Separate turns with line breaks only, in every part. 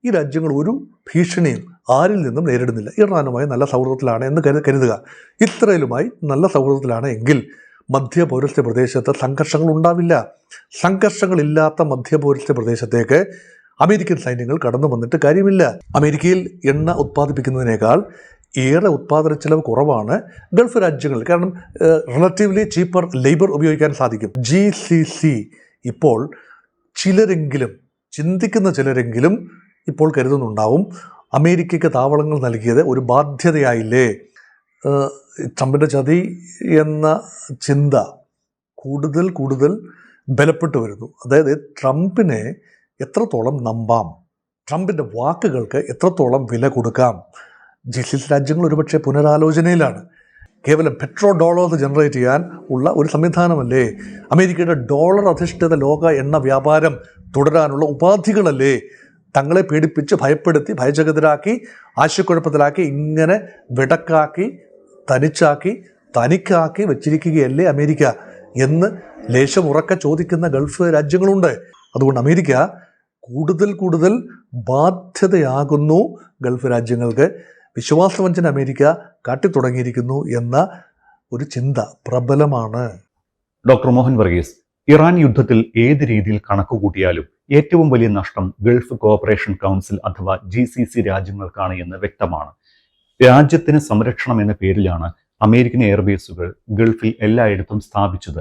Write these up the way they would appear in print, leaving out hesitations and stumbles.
ഈ രാജ്യങ്ങൾ ഒരു ഭീഷണിയും ആരിൽ നിന്നും നേരിടുന്നില്ല. ഇറാനുമായി നല്ല സൗഹൃദത്തിലാണ് എന്ന് കരുതുക. ഇസ്രയേലുമായി നല്ല സൗഹൃദത്തിലാണ് എങ്കിൽ മധ്യപൗരസ്ത്യ പ്രദേശത്ത് സംഘർഷങ്ങൾ ഉണ്ടാവില്ല. സംഘർഷങ്ങളില്ലാത്ത മധ്യപൗരസ്ത്യ പ്രദേശത്തേക്ക് അമേരിക്കൻ സൈന്യങ്ങൾ കടന്നു വന്നിട്ട് കാര്യമില്ല. അമേരിക്കയിൽ എണ്ണ ഉത്പാദിപ്പിക്കുന്നതിനേക്കാൾ ഏറെ ഉത്പാദന ചെലവ് കുറവാണ് ഗൾഫ് രാജ്യങ്ങൾ. കാരണം റിലേറ്റീവ്ലി ചീപ്പർ ലേബർ ഉപയോഗിക്കാൻ സാധിക്കും. GCC ഇപ്പോൾ ചിന്തിക്കുന്ന ചിലരെങ്കിലും ഇപ്പോൾ കരുതുന്നുണ്ടാവും, അമേരിക്കയ്ക്ക് താവളങ്ങൾ നൽകിയത് ഒരു ബാധ്യതയായില്ലേ. ട്രംപിൻ്റെ ചതി എന്ന ചിന്ത കൂടുതൽ ബലപ്പെട്ടു വരുന്നു. അതായത് ട്രംപിനെ എത്രത്തോളം നമ്പാം, ട്രംപിൻ്റെ വാക്കുകൾക്ക് എത്രത്തോളം വില കൊടുക്കാം. GCC രാജ്യങ്ങൾ ഒരുപക്ഷെ പുനരാലോചനയിലാണ്. കേവലം പെട്രോ ഡോളേഴ്സ് ജനറേറ്റ് ചെയ്യാൻ ഉള്ള ഒരു സംവിധാനമല്ലേ, അമേരിക്കയുടെ ഡോളർ അധിഷ്ഠിത ലോക എണ്ണ വ്യാപാരം തുടരാനുള്ള ഉപാധികളല്ലേ തങ്ങളെ പേടിപ്പിച്ച് ഭയപ്പെടുത്തി ഭയചകിതരാക്കി ആശയക്കുഴപ്പത്തിലാക്കി ഇങ്ങനെ വിടക്കാക്കി തനിക്കാക്കി വെച്ചിരിക്കുകയല്ലേ അമേരിക്ക എന്ന് ലേശമുറക്കെ ചോദിക്കുന്ന ഗൾഫ് രാജ്യങ്ങളുണ്ട്. അതുകൊണ്ട് അമേരിക്ക കൂടുതൽ ബാധ്യതയാകുന്നു ഗൾഫ് രാജ്യങ്ങൾക്ക്. വിശ്വാസവഞ്ചന അമേരിക്ക കാട്ടിത്തുടങ്ങിയിരിക്കുന്നു എന്ന ഒരു ചിന്ത പ്രബലമാണ്.
ഡോക്ടർ മോഹൻ വർഗീസ്, ഇറാൻ യുദ്ധത്തിൽ ഏത് രീതിയിൽ കണക്കുകൂട്ടിയാലും ഏറ്റവും വലിയ നഷ്ടം ഗൾഫ് കോഓപ്പറേഷൻ കൗൺസിൽ അഥവാ GCC രാജ്യങ്ങൾക്കാണ് എന്ന് വ്യക്തമാണ്. രാജ്യത്തിന് സംരക്ഷണം എന്ന പേരിലാണ് അമേരിക്കൻ എയർബേസുകൾ ഗൾഫിൽ എല്ലായിടത്തും സ്ഥാപിച്ചത്.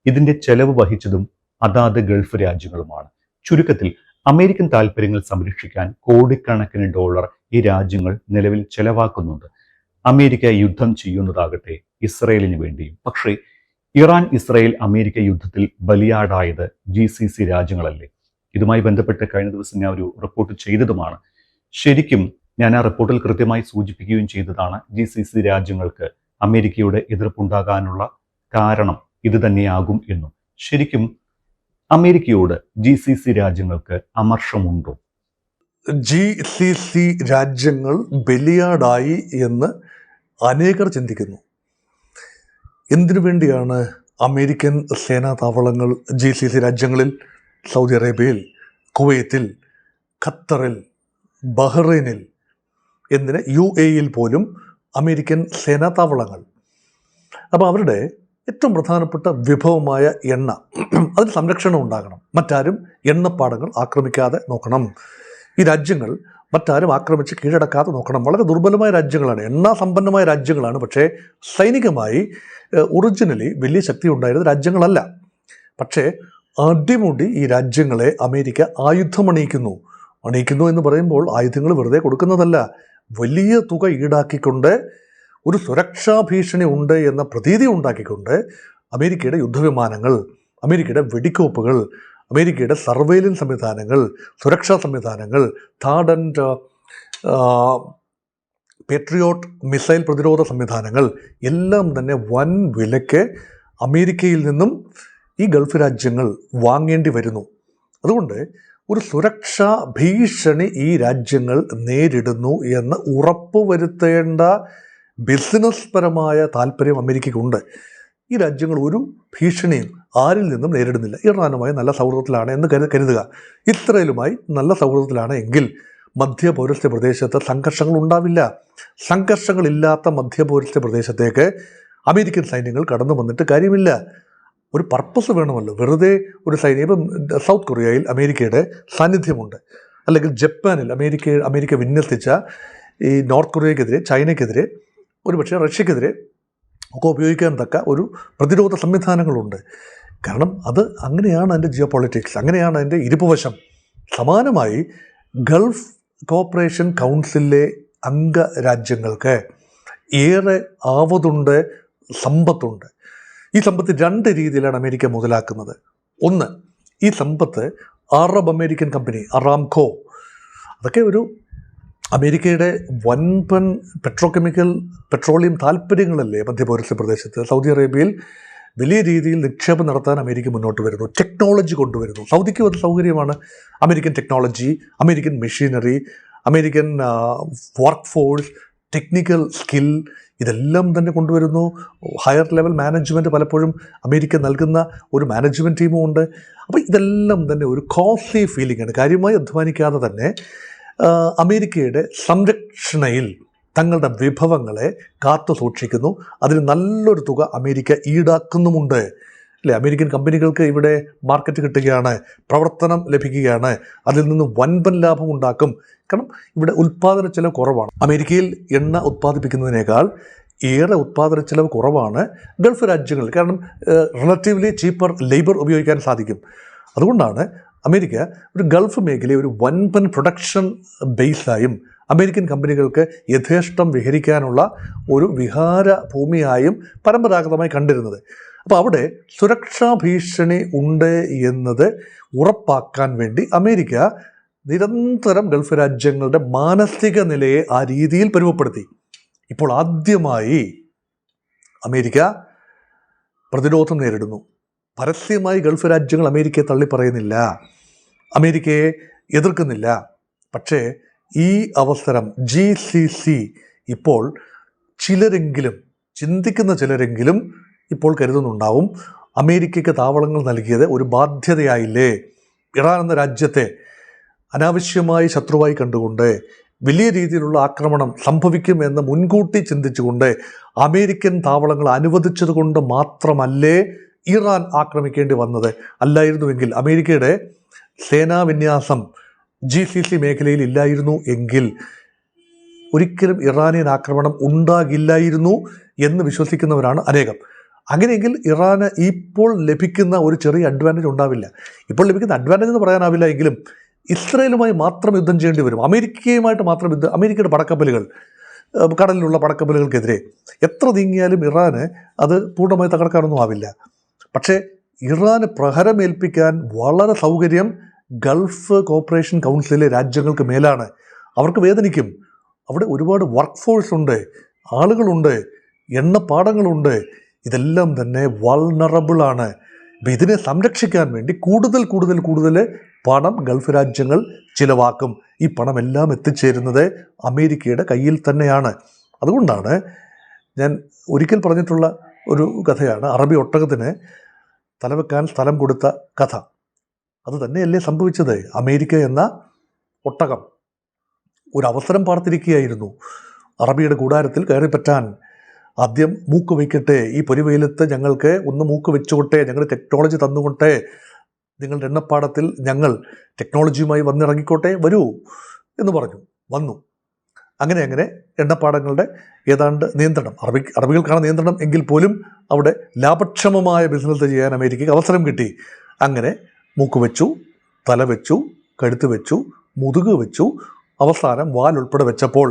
ഇതിന്റെ ചെലവ് വഹിച്ചതും അതാത് ഗൾഫ് രാജ്യങ്ങളുമാണ്. ചുരുക്കത്തിൽ അമേരിക്കൻ താൽപ്പര്യങ്ങൾ സംരക്ഷിക്കാൻ കോടിക്കണക്കിന് ഡോളർ ഈ രാജ്യങ്ങൾ നിലവിൽ ചെലവാക്കുന്നുണ്ട്. അമേരിക്ക യുദ്ധം ചെയ്യുന്നതാകട്ടെ ഇസ്രയേലിന് വേണ്ടിയും. പക്ഷേ ഇറാൻ ഇസ്രയേൽ അമേരിക്ക യുദ്ധത്തിൽ ബലിയാടായത് GCC രാജ്യങ്ങളല്ലേ? ഇതുമായി ബന്ധപ്പെട്ട് കഴിഞ്ഞ ദിവസം ഞാൻ ഒരു റിപ്പോർട്ട് ചെയ്തതുമാണ്. ശരിക്കും ഞാൻ ആ റിപ്പോർട്ടിൽ കൃത്യമായി സൂചിപ്പിക്കുകയും ചെയ്തതാണ്, GCC രാജ്യങ്ങൾക്ക് അമേരിക്കയുടെ എതിർപ്പുണ്ടാകാനുള്ള കാരണം ഇത് തന്നെയാകും എന്നും. ശരിക്കും അമേരിക്കയോട് GCC രാജ്യങ്ങൾക്ക് അമർഷമുണ്ടോ?
GCC രാജ്യങ്ങൾ ബലിയാടായി എന്ന് അനേകർ ചിന്തിക്കുന്നു. എന്തിനു വേണ്ടിയാണ് അമേരിക്കൻ സേനാ താവളങ്ങൾ GCC രാജ്യങ്ങളിൽ? സൗദി അറേബ്യയിൽ, കുവൈത്തിൽ, ഖത്തറിൽ, ബഹ്റൈനിൽ, എന്തിന് UAE പോലും അമേരിക്കൻ സേനാ താവളങ്ങൾ. അപ്പോൾ അവരുടെ ഏറ്റവും പ്രധാനപ്പെട്ട വിഭവമായ എണ്ണ, അതിന് സംരക്ഷണം ഉണ്ടാകണം. മറ്റാരും എണ്ണപ്പാടങ്ങൾ ആക്രമിക്കാതെ നോക്കണം. ഈ രാജ്യങ്ങൾ മറ്റാരും ആക്രമിച്ച് കീഴടക്കാതെ നോക്കണം. വളരെ ദുർബലമായ രാജ്യങ്ങളാണ്, എണ്ണ സമ്പന്നമായ രാജ്യങ്ങളാണ്. പക്ഷേ സൈനികമായി ഒറിജിനലി വലിയ ശക്തി ഉണ്ടായിരുന്ന രാജ്യങ്ങളല്ല. പക്ഷേ അടിമുടി ഈ രാജ്യങ്ങളെ അമേരിക്ക ആയുധമണിയിക്കുന്നു എന്ന് പറയുമ്പോൾ ആയുധങ്ങൾ വെറുതെ കൊടുക്കുന്നതല്ല, വലിയ തുക ഈടാക്കിക്കൊണ്ട് ഒരു സുരക്ഷാ ഭീഷണി ഉണ്ട് എന്ന പ്രതീതി ഉണ്ടാക്കിക്കൊണ്ട് അമേരിക്കയുടെ യുദ്ധവിമാനങ്ങൾ, അമേരിക്കയുടെ വെടിക്കോപ്പുകൾ, അമേരിക്കയുടെ സർവൈലൻസ് സംവിധാനങ്ങൾ, സുരക്ഷാ സംവിധാനങ്ങൾ, താഡ് ആൻഡ് പേട്രിയോട്ട് മിസൈൽ പ്രതിരോധ സംവിധാനങ്ങൾ എല്ലാം തന്നെ വൻ വിലയ്ക്ക് അമേരിക്കയിൽ നിന്നും ഈ ഗൾഫ് രാജ്യങ്ങൾ വാങ്ങേണ്ടി വരുന്നു. അതുകൊണ്ട് ഒരു സുരക്ഷാ ഭീഷണി ഈ രാജ്യങ്ങൾ നേരിടുന്നു എന്ന് ഉറപ്പുവരുത്തേണ്ട ബിസിനസ് പരമായ താല്പര്യം അമേരിക്കയ്ക്കുണ്ട്. ഈ രാജ്യങ്ങൾ ഒരു ഭീഷണിയും ആരിൽ നിന്നും നേരിടുന്നില്ല. ഇറാനുമായി നല്ല സൗഹൃദത്തിലാണ് എന്ന് കരുതുക. ഇസ്രയേലുമായി നല്ല സൗഹൃദത്തിലാണ് എങ്കിൽ മധ്യപൗരസ്ത്യ പ്രദേശത്ത് സംഘർഷങ്ങൾ ഉണ്ടാവില്ല. സംഘർഷങ്ങളില്ലാത്ത മധ്യപൗരസ്ത്യ പ്രദേശത്തേക്ക് അമേരിക്കൻ സൈന്യങ്ങൾ കടന്നു വന്നിട്ട് കാര്യമില്ല. ഒരു പർപ്പസ് വേണമല്ലോ. വെറുതെ ഒരു സൈന്യം, ഇപ്പം സൗത്ത് കൊറിയയിൽ അമേരിക്കയുടെ സാന്നിധ്യമുണ്ട്, അല്ലെങ്കിൽ ജപ്പാനിൽ അമേരിക്ക വിന്യസിച്ച ഈ നോർത്ത് കൊറിയക്കെതിരെ, ചൈനയ്ക്കെതിരെ, ഒരുപക്ഷെ റഷ്യക്കെതിരെ ഒക്കെ ഉപയോഗിക്കാൻ തക്ക ഒരു പ്രതിരോധ സംവിധാനങ്ങളുണ്ട്. കാരണം അത് അങ്ങനെയാണ് അതിൻ്റെ ജിയോ പൊളിറ്റിക്സ്, അങ്ങനെയാണ് അതിൻ്റെ ഇരുപ്പുവശം. സമാനമായി ഗൾഫ് കോഓപ്പറേഷൻ കൗൺസിലിലെ അംഗരാജ്യങ്ങൾക്ക് ഏറെ ആവതുണ്ട്, സമ്പത്തുണ്ട്. ഈ സമ്പത്ത് രണ്ട് രീതിയിലാണ് അമേരിക്ക മുതലാക്കുന്നത്. ഒന്ന്, ഈ സമ്പത്ത് അറബ് അമേരിക്കൻ കമ്പനി അറാംകോ, അതൊക്കെ ഒരു അമേരിക്കയുടെ വൻപൻ പെട്രോളിയം താല്പര്യങ്ങളല്ലേ മധ്യപൗരസ്ത്യ പ്രദേശത്ത്. സൗദി അറേബ്യയിൽ വലിയ രീതിയിൽ നിക്ഷേപം നടത്താൻ അമേരിക്ക മുന്നോട്ട് വരുന്നു, ടെക്നോളജി കൊണ്ടുവരുന്നു. സൗദിക്കും അത് സൗകര്യമാണ്. American technology, American machinery, American work force, technical skill, ഇതെല്ലാം തന്നെ കൊണ്ടുവരുന്നു. ഹയർ ലെവൽ മാനേജ്മെൻറ്റ് പലപ്പോഴും അമേരിക്ക നൽകുന്ന ഒരു മാനേജ്മെൻറ്റ് ടീമും ഉണ്ട്. അപ്പോൾ ഇതെല്ലാം തന്നെ ഒരു കോസ്റ്റ്ലി ഫീലിംഗാണ്. കാര്യമായി അധ്വാനിക്കാതെ തന്നെ അമേരിക്കയുടെ സംരക്ഷണയിൽ തങ്ങളുടെ വിഭവങ്ങളെ കാത്തു സൂക്ഷിക്കുന്നു. അതിന് നല്ലൊരു തുക അമേരിക്ക ഈടാക്കുന്നുമുണ്ട്. അല്ലേ, അമേരിക്കൻ കമ്പനികൾക്ക് ഇവിടെ മാർക്കറ്റ് കിട്ടുകയാണ്, പ്രവർത്തനം ലഭിക്കുകയാണ്, അതിൽ നിന്ന് വൻപൻ ലാഭം ഉണ്ടാക്കും. കാരണം ഇവിടെ ഉൽപ്പാദന ചെലവ് കുറവാണ്. അമേരിക്കയിൽ എണ്ണ ഉൽപ്പാദിപ്പിക്കുന്നതിനേക്കാൾ ഏറെ ഉൽപ്പാദന ചെലവ് കുറവാണ് ഗൾഫ് രാജ്യങ്ങളിൽ. കാരണം റിലേറ്റീവ്ലി ചീപ്പർ ലേബർ ഉപയോഗിക്കാൻ സാധിക്കും. അതുകൊണ്ടാണ് അമേരിക്ക ഒരു ഗൾഫ് മേഖലയെ ഒരു വൻപൻ പ്രൊഡക്ഷൻ ബേസായും അമേരിക്കൻ കമ്പനികൾക്ക് യഥേഷ്ടം വിഹരിക്കാനുള്ള ഒരു വിഹാര ഭൂമിയായും പരമ്പരാഗതമായി കണ്ടിരുന്നത്. അപ്പോൾ അവിടെ സുരക്ഷാ ഭീഷണി ഉണ്ട് എന്നത് ഉറപ്പാക്കാൻ വേണ്ടി അമേരിക്ക നിരന്തരം ഗൾഫ് രാജ്യങ്ങളുടെ മാനസിക നിലയെ ആ രീതിയിൽ പരുവപ്പെടുത്തി. ഇപ്പോൾ ആദ്യമായി അമേരിക്ക പ്രതിരോധം നേരിടുന്നു. പരസ്യമായി ഗൾഫ് രാജ്യങ്ങൾ അമേരിക്കയെ തള്ളിപ്പറയുന്നില്ല, അമേരിക്കയെ എതിർക്കുന്നില്ല. പക്ഷേ ഈ അവസരം GCC ഇപ്പോൾ ചിലരെങ്കിലും, ചിന്തിക്കുന്ന ചിലരെങ്കിലും ഇപ്പോൾ കരുതുന്നുണ്ടാവും, അമേരിക്കയ്ക്ക് താവളങ്ങൾ നൽകിയത് ഒരു ബാധ്യതയായില്ലേ? ഇറാൻ എന്ന രാജ്യത്തെ അനാവശ്യമായി ശത്രുവായി കണ്ടുകൊണ്ട് വലിയ രീതിയിലുള്ള ആക്രമണം സംഭവിക്കുമെന്ന് മുൻകൂട്ടി ചിന്തിച്ചുകൊണ്ട് അമേരിക്കൻ താവളങ്ങൾ അനുവദിച്ചതുകൊണ്ട് മാത്രമല്ലേ ഇറാൻ ആക്രമിക്കേണ്ടി വന്നത്? അല്ലായിരുന്നുവെങ്കിൽ, അമേരിക്കയുടെ സേനാവിന്യാസം GCC മേഖലയിൽ ഇല്ലായിരുന്നു എങ്കിൽ ഒരിക്കലും ഇറാനിയൻ ആക്രമണം ഉണ്ടാകില്ലായിരുന്നു എന്ന് വിശ്വസിക്കുന്നവരാണ് അനേകം. അങ്ങനെയെങ്കിൽ ഇറാന് ഇപ്പോൾ ലഭിക്കുന്ന ഒരു ചെറിയ അഡ്വാൻറ്റേജ് ഉണ്ടാവില്ല. ഇപ്പോൾ ലഭിക്കുന്ന അഡ്വാൻറ്റേജ് എന്ന് പറയാനാവില്ല എങ്കിലും ഇസ്രയേലുമായി മാത്രം യുദ്ധം ചെയ്യേണ്ടി വരും. അമേരിക്കയുമായിട്ട് മാത്രം യുദ്ധം. അമേരിക്കയുടെ പടക്കപ്പലുകൾ, കടലിലുള്ള പടക്കപ്പലുകൾക്കെതിരെ എത്ര നീങ്ങിയാലും ഇറാന് അത് പൂർണ്ണമായി തകർക്കാനൊന്നും ആവില്ല. പക്ഷേ ഇറാന് പ്രഹരമേൽപ്പിക്കാൻ വളരെ സൗകര്യം ഗൾഫ് കോപ്പറേഷൻ കൗൺസിലിലെ രാജ്യങ്ങൾക്ക് മേലാണ്. അവർക്ക് വേദനിക്കും. അവിടെ ഒരുപാട് വർക്ക് ഫോഴ്സ് ഉണ്ട്, ആളുകളുണ്ട്, എണ്ണപ്പാടങ്ങളുണ്ട്. ഇതെല്ലാം തന്നെ വൾനറബിളാണ്. അപ്പം ഇതിനെ സംരക്ഷിക്കാൻ വേണ്ടി കൂടുതൽ പണം ഗൾഫ് രാജ്യങ്ങൾ ചിലവാക്കും. ഈ പണമെല്ലാം എത്തിച്ചേരുന്നത് അമേരിക്കയുടെ കയ്യിൽ തന്നെയാണ്. അതുകൊണ്ടാണ് ഞാൻ ഒരിക്കൽ പറഞ്ഞിട്ടുള്ള ഒരു കഥയാണ് അറബി ഒട്ടകത്തിന് തലവെക്കാൻ സ്ഥലം കൊടുത്ത കഥ. അത് തന്നെയല്ലേ സംഭവിച്ചത്? അമേരിക്ക എന്ന ഒട്ടകം ഒരു അവസരം പാർത്തിരിക്കുകയായിരുന്നു അറബിയുടെ കൂടാരത്തിൽ കയറിപ്പറ്റാൻ. ആദ്യം മൂക്ക് വയ്ക്കട്ടെ, ഈ പൊരിവെയിലത്ത് ഞങ്ങൾക്ക് ഒന്ന് മൂക്ക് വെച്ചുകൊട്ടെ, ഞങ്ങൾ ടെക്നോളജി തന്നുകൊട്ടെ, നിങ്ങളുടെ എണ്ണപ്പാടത്തിൽ ഞങ്ങൾ ടെക്നോളജിയുമായി വന്നിറങ്ങിക്കോട്ടെ, വരൂ എന്ന് പറഞ്ഞു. വന്നു. അങ്ങനെ എണ്ണപ്പാടങ്ങളുടെ ഏതാണ്ട് നിയന്ത്രണം, അറബികൾക്കാണ് നിയന്ത്രണം എങ്കിൽ പോലും അവിടെ ലാഭക്ഷമമായ ബിസിനസ് ചെയ്യാൻ അമേരിക്കയ്ക്ക് അവസരം കിട്ടി. അങ്ങനെ മൂക്ക് വെച്ചു, തല വെച്ചു, കഴുത്ത് വെച്ചു, മുതുക് വെച്ചു, അവസാനം വാൽ ഉൾപ്പെടെ വെച്ചപ്പോൾ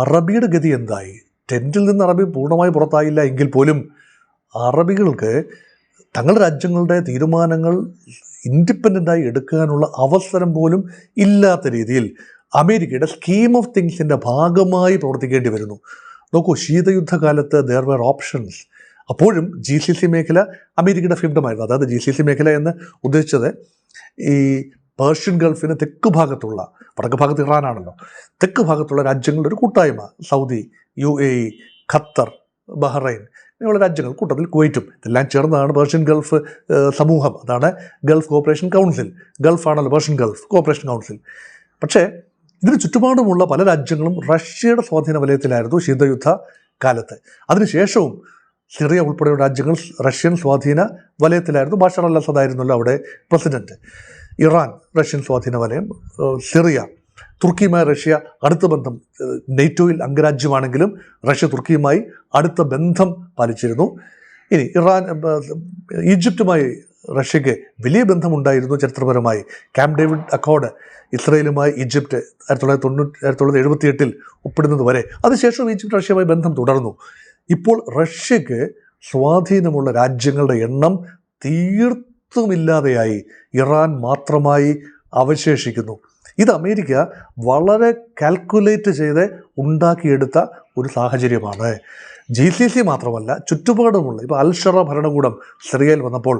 അറബിയുടെ ഗതി എന്തായി? ടെൻറ്റിൽ നിന്ന് അറബി പൂർണ്ണമായി പുറത്തായില്ല എങ്കിൽ പോലും അറബികൾക്ക് തങ്ങളുടെ രാജ്യങ്ങളുടെ തീരുമാനങ്ങൾ ഇൻഡിപെൻഡൻ്റായി എടുക്കാനുള്ള അവസരം പോലും ഇല്ലാത്ത രീതിയിൽ അമേരിക്കയുടെ സ്കീം ഓഫ് തിങ്സിൻ്റെ ഭാഗമായി പ്രവർത്തിക്കേണ്ടി വരുന്നു. നോക്കൂ, ശീതയുദ്ധകാലത്ത് ദെയർ വെർ ഓപ്ഷൻസ്. അപ്പോഴും GCC മേഖല അമേരിക്കയുടെ ഫിഫ്ഡമായിരുന്നു. അതായത് GCC മേഖല എന്ന് ഉദ്ദേശിച്ചത് ഈ പേർഷ്യൻ ഗൾഫിന് തെക്ക് ഭാഗത്തുള്ള, വടക്ക് ഭാഗത്ത് ഇറാനാണല്ലോ, തെക്ക് ഭാഗത്തുള്ള രാജ്യങ്ങളുടെ ഒരു കൂട്ടായ്മ. സൗദി, UAE, ഖത്തർ, ബഹ്റൈൻ ഇങ്ങനെയുള്ള രാജ്യങ്ങൾ, കൂട്ടത്തിൽ കുവൈറ്റും, ഇതെല്ലാം ചേർന്നതാണ് പേർഷ്യൻ ഗൾഫ് സമൂഹം. അതാണ് ഗൾഫ് കോപ്പറേഷൻ കൗൺസിൽ. ഗൾഫാണല്ലോ പേർഷ്യൻ ഗൾഫ് കോപ്പറേഷൻ കൗൺസിൽ. പക്ഷേ ഇതിന് ചുറ്റുപാടുമുള്ള പല രാജ്യങ്ങളും റഷ്യയുടെ സ്വാധീന വലയത്തിലായിരുന്നു ശീതയുദ്ധ കാലത്ത്. അതിനുശേഷവും സിറിയ ഉൾപ്പെടെയുള്ള രാജ്യങ്ങൾ റഷ്യൻ സ്വാധീന വലയത്തിലായിരുന്നു. ബഷർ അൽ അസദ് ആയിരുന്നല്ലോ അവിടെ പ്രസിഡന്റ്. ഇറാൻ റഷ്യൻ സ്വാധീന വലയം, സിറിയ, തുർക്കിയുമായി റഷ്യ അടുത്ത ബന്ധം, നെയ്റ്റോയിൽ അംഗരാജ്യമാണെങ്കിലും റഷ്യ തുർക്കിയുമായി അടുത്ത ബന്ധം പാലിച്ചിരുന്നു. ഇനി ഈജിപ്തുമായി റഷ്യയ്ക്ക് വലിയ ബന്ധമുണ്ടായിരുന്നു ചരിത്രപരമായി. ക്യാമ്പ് ഡേവിഡ് അക്കോർഡ് ഇസ്രയേലുമായി ഈജിപ്റ്റ് 1978 ഒപ്പിടുന്നത് വരെ. അതിനുശേഷം ഈജിപ്റ്റ് റഷ്യയുമായി ബന്ധം തുടർന്നു. ഇപ്പോൾ റഷ്യയ്ക്ക് സ്വാധീനമുള്ള രാജ്യങ്ങളുടെ എണ്ണം തീർത്തുമില്ലാതെയായി. ഇറാൻ മാത്രമായി അവശേഷിക്കുന്നു. ഇത് അമേരിക്ക വളരെ കാൽക്കുലേറ്റ് ചെയ്ത് ഉണ്ടാക്കിയെടുത്ത ഒരു സാഹചര്യമാണ്. GCC മാത്രമല്ല, ചുറ്റുപാടുമുള്ള ഇപ്പോൾ അൽഷറ ഭരണകൂടം സിറിയയിൽ വന്നപ്പോൾ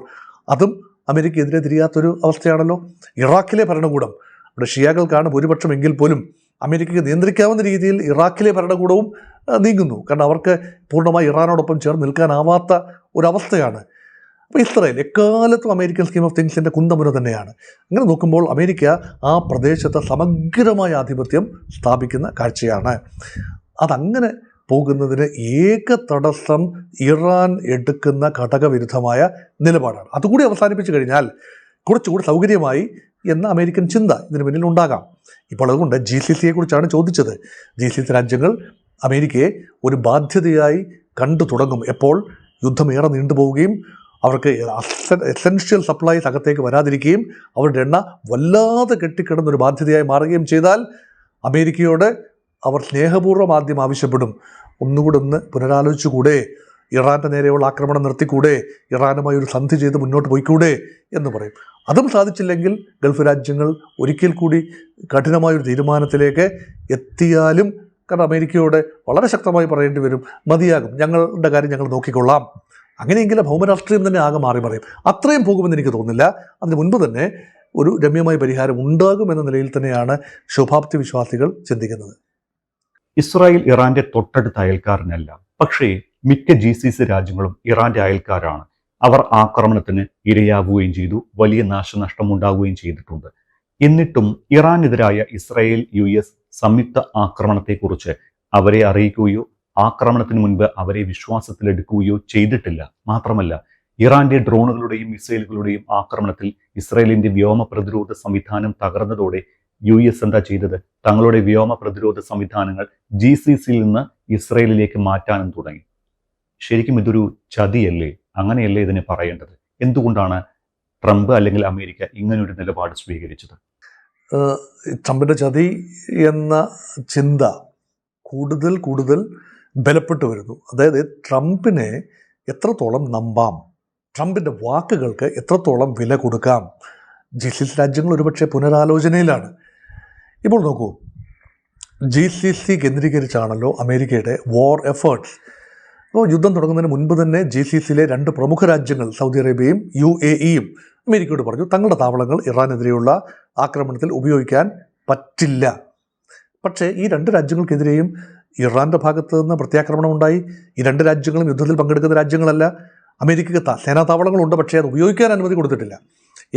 അതും അമേരിക്കയെതിരെ തിരിയാത്തൊരു അവസ്ഥയാണല്ലോ. ഇറാഖിലെ ഭരണകൂടം, അവിടെ ഷിയാക്കൾക്കാണ് ഭൂരിപക്ഷം എങ്കിൽ പോലും അമേരിക്കയ്ക്ക് നിയന്ത്രിക്കാവുന്ന രീതിയിൽ ഇറാഖിലെ ഭരണകൂടവും നീങ്ങുന്നു. കാരണം അവർക്ക് പൂർണ്ണമായി ഇറാനോടൊപ്പം ചേർന്ന് നിൽക്കാനാവാത്ത ഒരവസ്ഥയാണ്. അപ്പോൾ ഇസ്രായേൽ എക്കാലത്തും അമേരിക്കൻ സ്കീം ഓഫ് തിങ്സിൻ്റെ കുന്തമുന തന്നെയാണ്. അങ്ങനെ നോക്കുമ്പോൾ അമേരിക്ക ആ പ്രദേശത്ത് സമഗ്രമായ ആധിപത്യം സ്ഥാപിക്കുന്ന കാഴ്ചയാണ്. അതങ്ങനെ പോകുന്നതിന് ഏക തടസ്സം ഇറാൻ എടുക്കുന്ന ഘടകവിരുദ്ധമായ നിലപാടാണ്. അതുകൂടി അവസാനിപ്പിച്ചു കഴിഞ്ഞാൽ കുറച്ചുകൂടി സൗകര്യമായി എന്ന അമേരിക്കൻ ചിന്ത ഇതിന് പിന്നിൽ ഉണ്ടാകാം. ഇപ്പോൾ അതുകൊണ്ട് GCCയെ കുറിച്ചാണ് ചോദിച്ചത്. GCC രാജ്യങ്ങൾ അമേരിക്കയെ ഒരു ബാധ്യതയായി കണ്ടു തുടങ്ങും. എപ്പോൾ യുദ്ധം ഏറെ നീണ്ടുപോവുകയും അവർക്ക് എസെൻഷ്യൽ സപ്ലൈസ് അകത്തേക്ക് വരാതിരിക്കുകയും അവരുടെ എണ്ണ വല്ലാതെ കെട്ടിക്കിടന്നൊരു ബാധ്യതയായി മാറുകയും ചെയ്താൽ അമേരിക്കയോട് അവർ സ്നേഹപൂർവ്വം ആദ്യം ആവശ്യപ്പെടും, ഒന്നുകൂടെ ഒന്ന് പുനരാലോചിച്ചുകൂടെ, ഇറാൻ്റെ നേരെയുള്ള ആക്രമണം നിർത്തിക്കൂടെ, ഇറാനുമായി ഒരു സന്ധി ചെയ്ത് മുന്നോട്ട് പോയിക്കൂടെ എന്ന് പറയും. അതും സാധിച്ചില്ലെങ്കിൽ ഗൾഫ് രാജ്യങ്ങൾ ഒരിക്കൽ കൂടി കഠിനമായൊരു തീരുമാനത്തിലേക്ക് എത്തിയാലും, കാരണം അമേരിക്കയോട് വളരെ ശക്തമായി പറയേണ്ടി വരും, മതിയാകും, ഞങ്ങളുടെ കാര്യം ഞങ്ങൾ നോക്കിക്കൊള്ളാം. അങ്ങനെയെങ്കിലും ഭൗമരാഷ്ട്രീയം തന്നെ ആകെ മാറി മറിയും. അത്രയും പോകുമെന്ന് എനിക്ക് തോന്നുന്നില്ല. അതിന് മുൻപ് തന്നെ ഒരു രമ്യമായ പരിഹാരം ഉണ്ടാകുമെന്ന നിലയിൽ തന്നെയാണ് ശുഭാപ്തി വിശ്വാസികൾ ചിന്തിക്കുന്നത്.
ഇസ്രായേൽ ഇറാന്റെ തൊട്ടടുത്ത അയൽക്കാരനല്ല, പക്ഷേ മിക്ക GCC രാജ്യങ്ങളും ഇറാന്റെ അയൽക്കാരാണ്. അവർ ആക്രമണത്തിന് ഇരയാവുകയും ചെയ്തു, വലിയ നാശനഷ്ടം ഉണ്ടാവുകയും ചെയ്തിട്ടുണ്ട്. എന്നിട്ടും ഇറാനെതിരായ ഇസ്രായേൽ US സംയുക്ത ആക്രമണത്തെക്കുറിച്ച് അവരെ അറിയിക്കുകയോ ആക്രമണത്തിന് മുൻപ് അവരെ വിശ്വാസത്തിലെടുക്കുകയോ ചെയ്തിട്ടില്ല. മാത്രമല്ല, ഇറാന്റെ ഡ്രോണുകളുടെയും മിസൈലുകളുടെയും ആക്രമണത്തിൽ ഇസ്രായേലിന്റെ വ്യോമ പ്രതിരോധ സംവിധാനം തകർന്നതോടെ US എന്താ ചെയ്തത്? തങ്ങളുടെ വ്യോമ പ്രതിരോധ സംവിധാനങ്ങൾ GCCയിൽ നിന്ന് ഇസ്രായേലിലേക്ക് മാറ്റാനും തുടങ്ങി. ശരിക്കും ഇതൊരു ചതിയല്ലേ? അങ്ങനെയല്ലേ ഇതിനെ പറയേണ്ടത്? എന്തുകൊണ്ടാണ് ട്രംപ് അല്ലെങ്കിൽ അമേരിക്ക ഇങ്ങനൊരു നിലപാട് സ്വീകരിച്ചത്?
ട്രംപിൻ്റെ ചതി എന്ന ചിന്ത കൂടുതൽ കൂടുതൽ ബലപ്പെട്ടു വരുന്നു. അതായത് ട്രംപിനെ എത്രത്തോളം നമ്പാം, ട്രംപിൻ്റെ വാക്കുകൾക്ക് എത്രത്തോളം വില കൊടുക്കാം. GCC രാജ്യങ്ങൾ ഒരുപക്ഷെ പുനരാലോചനയിലാണ്. ഇപ്പോൾ നോക്കൂ, GCC കേന്ദ്രീകരിച്ചാണല്ലോ അമേരിക്കയുടെ വാർ എഫേർട്സ്. അപ്പോൾ യുദ്ധം തുടങ്ങുന്നതിന് മുൻപ് തന്നെ GCCയിലെ 2 പ്രമുഖ രാജ്യങ്ങൾ സൗദി അറേബ്യയും UAEയും അമേരിക്കയോട് പറഞ്ഞു, തങ്ങളുടെ താവളങ്ങൾ ഇറാനെതിരെയുള്ള ആക്രമണത്തിൽ ഉപയോഗിക്കാൻ പറ്റില്ല. പക്ഷേ ഈ 2 രാജ്യങ്ങൾക്കെതിരെയും ഇറാൻ്റെ ഭാഗത്ത് നിന്ന് പ്രത്യാക്രമണം ഉണ്ടായി. ഈ 2 രാജ്യങ്ങളും യുദ്ധത്തിൽ പങ്കെടുക്കുന്ന രാജ്യങ്ങളല്ല. അമേരിക്കയ്ക്ക് സേനാ താവളങ്ങളുണ്ട്, പക്ഷേ അത് ഉപയോഗിക്കാൻ അനുമതി കൊടുത്തിട്ടില്ല.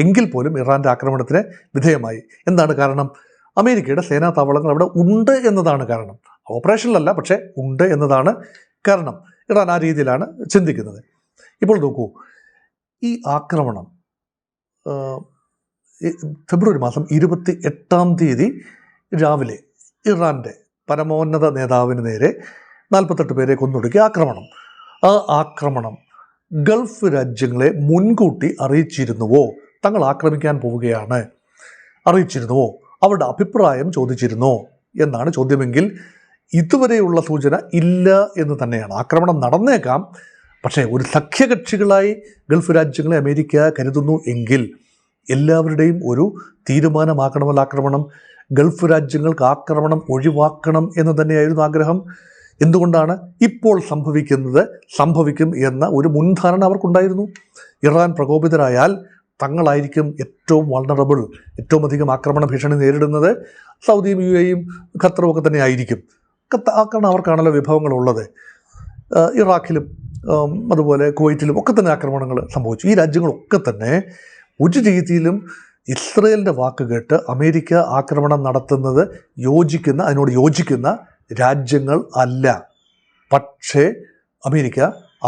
എങ്കിൽ പോലും ഇറാൻ്റെ ആക്രമണത്തിന് വിധേയമായി. എന്താണ് കാരണം? അമേരിക്കയുടെ സേനാ താവളങ്ങൾ അവിടെ ഉണ്ട് എന്നതാണ് കാരണം. ഓപ്പറേഷനിലല്ല, പക്ഷേ ഉണ്ട് എന്നതാണ് കാരണം. ഇറാൻ ആ രീതിയിലാണ് ചിന്തിക്കുന്നത്. ഇപ്പോൾ നോക്കൂ, ഈ ആക്രമണം ഫെബ്രുവരി മാസം 28 രാവിലെ ഇറാൻ്റെ പരമോന്നത നേതാവിന് നേരെ 48 പേരെ കൊന്നൊടുക്കിയ ആക്രമണം. ആ ആക്രമണം ഗൾഫ് രാജ്യങ്ങളെ മുൻകൂട്ടി അറിയിച്ചിരുന്നുവോ? തങ്ങൾ ആക്രമിക്കാൻ പോവുകയാണ് അറിയിച്ചിരുന്നുവോ? അവരുടെ അഭിപ്രായം ചോദിച്ചിരുന്നോ എന്നാണ് ചോദ്യമെങ്കിൽ ഇതുവരെയുള്ള സൂചന ഇല്ല എന്ന് തന്നെയാണ്. ആക്രമണം നടന്നേക്കാം, പക്ഷേ ഒരു സഖ്യകക്ഷികളായി ഗൾഫ് രാജ്യങ്ങളെ അമേരിക്ക കരുതുന്നു എങ്കിൽ എല്ലാവരുടെയും ഒരു തീരുമാനമാക്കണമല്ല ആക്രമണം. ഗൾഫ് രാജ്യങ്ങൾക്ക് ആക്രമണം ഒഴിവാക്കണം എന്ന് തന്നെയായിരുന്നു ആഗ്രഹം. എന്തുകൊണ്ടാണ്? ഇപ്പോൾ സംഭവിക്കും എന്ന ഒരു മുൻധാരണ അവർക്കുണ്ടായിരുന്നു. ഇറാൻ പ്രകോപിതരായാൽ തങ്ങളായിരിക്കും ഏറ്റവും വൾണറബിൾ, ഏറ്റവും അധികം ആക്രമണ ഭീഷണി നേരിടുന്നത്. സൗദിയും UAEയും ഖത്തറും ഒക്കെ തന്നെ ആയിരിക്കും. കാരണം അവർക്കാണല്ലോ വിഭവങ്ങളുള്ളത്. ഇറാഖിലും അതുപോലെ കുവൈറ്റിലും ഒക്കെ തന്നെ ആക്രമണങ്ങൾ സംഭവിച്ചു. ഈ രാജ്യങ്ങളൊക്കെ തന്നെ ഒരു രീതിയിലും ഇസ്രയേലിൻ്റെ വാക്ക് കേട്ട് അമേരിക്ക ആക്രമണം നടത്തുന്നത് അതിനോട് യോജിക്കുന്ന രാജ്യങ്ങൾ അല്ല. പക്ഷേ അമേരിക്ക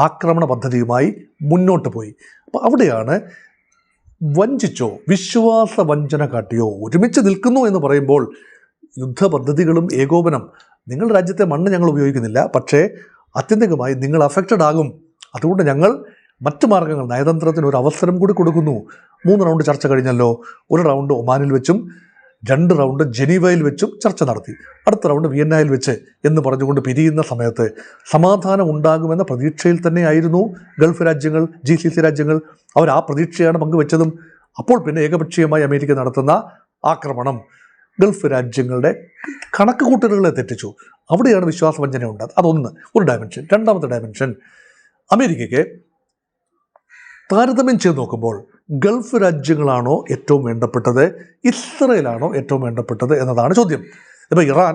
ആക്രമണ പദ്ധതിയുമായി മുന്നോട്ട് പോയി. അപ്പോൾ അവിടെയാണ് വഞ്ചിച്ചോ, വിശ്വാസ വഞ്ചന കാട്ടിയോ, ഒരുമിച്ച് നിൽക്കുന്നു എന്ന് പറയുമ്പോൾ യുദ്ധപദ്ധതികളും ഏകോപനം, നിങ്ങളുടെ രാജ്യത്തെ മണ്ണ് ഞങ്ങൾ ഉപയോഗിക്കുന്നില്ല, പക്ഷേ ആത്യന്തികമായി നിങ്ങൾ അഫക്റ്റഡ് ആകും, അതുകൊണ്ട് ഞങ്ങൾ മറ്റു മാർഗ്ഗങ്ങൾ, നയതന്ത്രത്തിന് ഒരു അവസരം കൂടി കൊടുക്കുന്നു. 3 റൗണ്ട് ചർച്ച കഴിഞ്ഞല്ലോ. 1 റൗണ്ട് ഒമാനിൽ വെച്ചും 2 റൗണ്ട് ജനീവയിൽ വെച്ചും ചർച്ച നടത്തി. അടുത്ത റൗണ്ട് വിയന്നയിൽ വെച്ച് എന്ന് പറഞ്ഞുകൊണ്ട് പിരിയുന്ന സമയത്ത് സമാധാനം ഉണ്ടാകുമെന്ന പ്രതീക്ഷയിൽ തന്നെയായിരുന്നു ഗൾഫ് രാജ്യങ്ങൾ, GCC രാജ്യങ്ങൾ. അവർ ആ പ്രതീക്ഷയാണ് പങ്കുവെച്ചതും. അപ്പോൾ പിന്നെ ഏകപക്ഷീയമായി അമേരിക്ക നടത്തുന്ന ആക്രമണം ഗൾഫ് രാജ്യങ്ങളുടെ കണക്ക് കൂട്ടലുകളെ തെറ്റിച്ചു. അവിടെയാണ് വിശ്വാസവഞ്ചന ഉണ്ടാകുന്നത്. അതൊന്ന്, ഒരു ഡയമെൻഷൻ. രണ്ടാമത്തെ ഡയമെൻഷൻ, അമേരിക്കയ്ക്ക് താരതമ്യം ചെയ്ത് നോക്കുമ്പോൾ ഗൾഫ് രാജ്യങ്ങളാണോ ഏറ്റവും വേണ്ടപ്പെട്ടത്, ഇസ്രയേലാണോ ഏറ്റവും വേണ്ടപ്പെട്ടത് എന്നതാണ് ചോദ്യം. ഇപ്പോൾ ഇറാൻ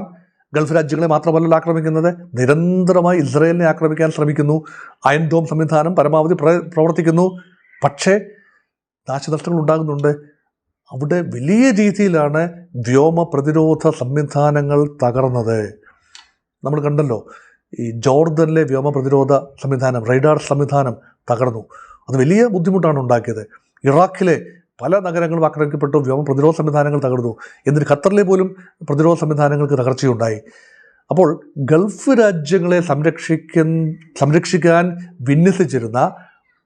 ഗൾഫ് രാജ്യങ്ങളെ മാത്രമല്ല ആക്രമിക്കുന്നത്, നിരന്തരമായി ഇസ്രയേലിനെ ആക്രമിക്കാൻ ശ്രമിക്കുന്നു. അയൺ ഡോം സംവിധാനം പരമാവധി പ്രവർത്തിക്കുന്നു. പക്ഷേ നാശനഷ്ടങ്ങൾ ഉണ്ടാകുന്നുണ്ട്. അവിടെ വലിയ രീതിയിലാണ് വ്യോമ പ്രതിരോധ സംവിധാനങ്ങൾ തകർന്നത്. നമ്മൾ കണ്ടല്ലോ, ഈ ജോർദനിലെ വ്യോമ പ്രതിരോധ സംവിധാനം, റൈഡാർ സംവിധാനം തകർന്നു. അത് വലിയ ബുദ്ധിമുട്ടാണ് ഉണ്ടാക്കിയത്. ഇറാഖിലെ പല നഗരങ്ങളും ആക്രമിക്കപ്പെട്ടു, വ്യോമ പ്രതിരോധ സംവിധാനങ്ങൾ തകർന്നു. എന്നിട്ട് ഖത്തറിലെ പോലും പ്രതിരോധ സംവിധാനങ്ങൾക്ക് തകർച്ചയുണ്ടായി. അപ്പോൾ ഗൾഫ് രാജ്യങ്ങളെ സംരക്ഷിക്കാൻ വിന്യസിച്ചിരുന്ന